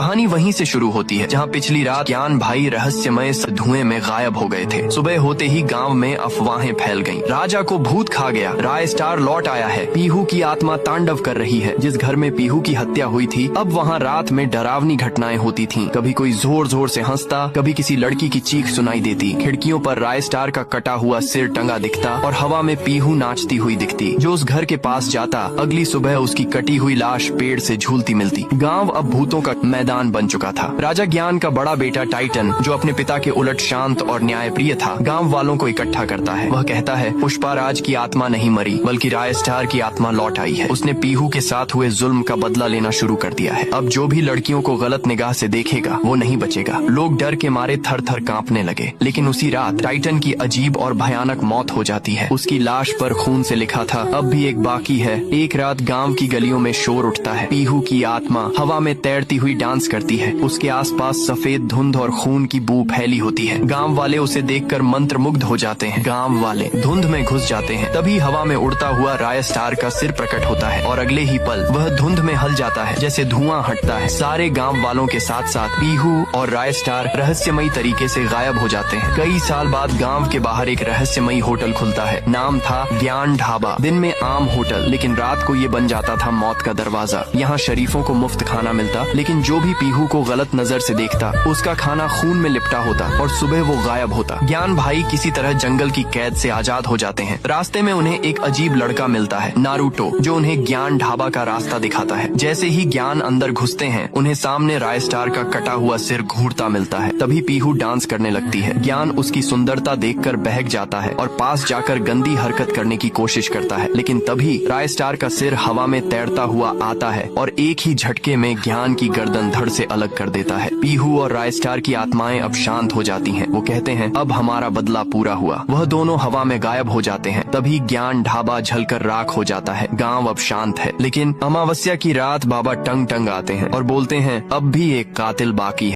कहानी वहीं से शुरू होती है जहाँ पिछली रात ज्ञान भाई रहस्यमय धुएं में गायब हो गए थे। सुबह होते ही गांव में अफवाहें फैल गईं। राजा को भूत खा गया, राय स्टार लौट आया है, पीहू की आत्मा तांडव कर रही है। जिस घर में पीहू की हत्या हुई थी अब वहाँ रात में डरावनी घटनाएं होती थीं। कभी कोई जोर जोर से हंसता, कभी किसी लड़की की चीख सुनाई देती। खिड़कियों पर राय स्टार का कटा हुआ सिर टंगा दिखता और हवा में पीहू नाचती हुई दिखती। जो उस घर के पास जाता अगली सुबह उसकी कटी हुई लाश पेड़ से झूलती मिलती। गांव अब भूतों का मैदान बन चुका था। राजा ज्ञान का बड़ा बेटा टाइटन, जो अपने पिता के उलट शांत और न्यायप्रिय था, गांव वालों को इकट्ठा करता है। वह कहता है पुष्पाराज की आत्मा नहीं मरी बल्कि राय स्टार की आत्मा लौट आई है। उसने पीहू के साथ हुए जुल्म का बदला लेना शुरू कर दिया है। अब जो भी लड़कियों को गलत निगाह से देखेगा वो नहीं बचेगा। लोग डर के मारे थर थर कांपने लगे। लेकिन उसी रात टाइटन की अजीब और भयानक मौत हो जाती है। उसकी लाश पर खून से लिखा था अब भी एक बाकी है। एक रात गांव की गलियों में शोर उठता है। पीहू की आत्मा हवा में तैरती हुई डांस करती है। उसके आसपास सफेद धुंध और खून की बू फैली होती है। गांव वाले उसे देखकर मंत्रमुग्ध हो जाते हैं। गांव वाले धुंध में घुस जाते हैं। तभी हवा में उड़ता हुआ राय स्टार का सिर प्रकट होता है और अगले ही पल वह धुंध में हल जाता है जैसे धुआं हटता है। सारे गांव वालों के साथ साथ पीहू और राय स्टार रहस्यमयी तरीके से गायब हो जाते हैं। कई साल बाद गांव के बाहर एक रहस्यमयी होटल खुलता है। नाम था ज्ञान ढाबा। दिन में आम होटल, लेकिन रात को ये बन जाता था मौत का दरवाजा। यहाँ शरीफों को मुफ्त खाना मिलता, लेकिन जो भी पीहू को गलत नजर से देखता उसका खाना खून में लिपटा होता और सुबह वो गायब होता। ज्ञान भाई किसी तरह जंगल की कैद से आजाद हो जाते हैं। रास्ते में उन्हें एक अजीब लड़का मिलता है, नारुतो, जो उन्हें ज्ञान ढाबा का रास्ता दिखाता है। जैसे ही ज्ञान अंदर घुसते हैं उन्हें सामने राय स्टार का कटा हुआ सिर घूरता मिलता है। तभी पीहू डांस करने लगती है। ज्ञान उसकी सुंदरता देखकर बहक जाता है और पास जाकर गंदी हरकत करने की कोशिश करता है। लेकिन तभी राय स्टार का सिर हवा में तैरता हुआ आता है और एक ही झटके में ज्ञान की गर्दन धड़ से अलग कर देता है। पीहू और राय स्टार की आत्माएं अब शांत हो जाती हैं। वो कहते हैं अब हमारा बदला पूरा हुआ। वह दोनों हवा में गायब हो जाते हैं। तभी ज्ञान ढाबा जलकर राख हो जाता है। गांव अब शांत है। लेकिन अमावस्या की रात बाबा टंग टंग आते हैं और बोलते हैं अब भी एक कातिल बाकी है।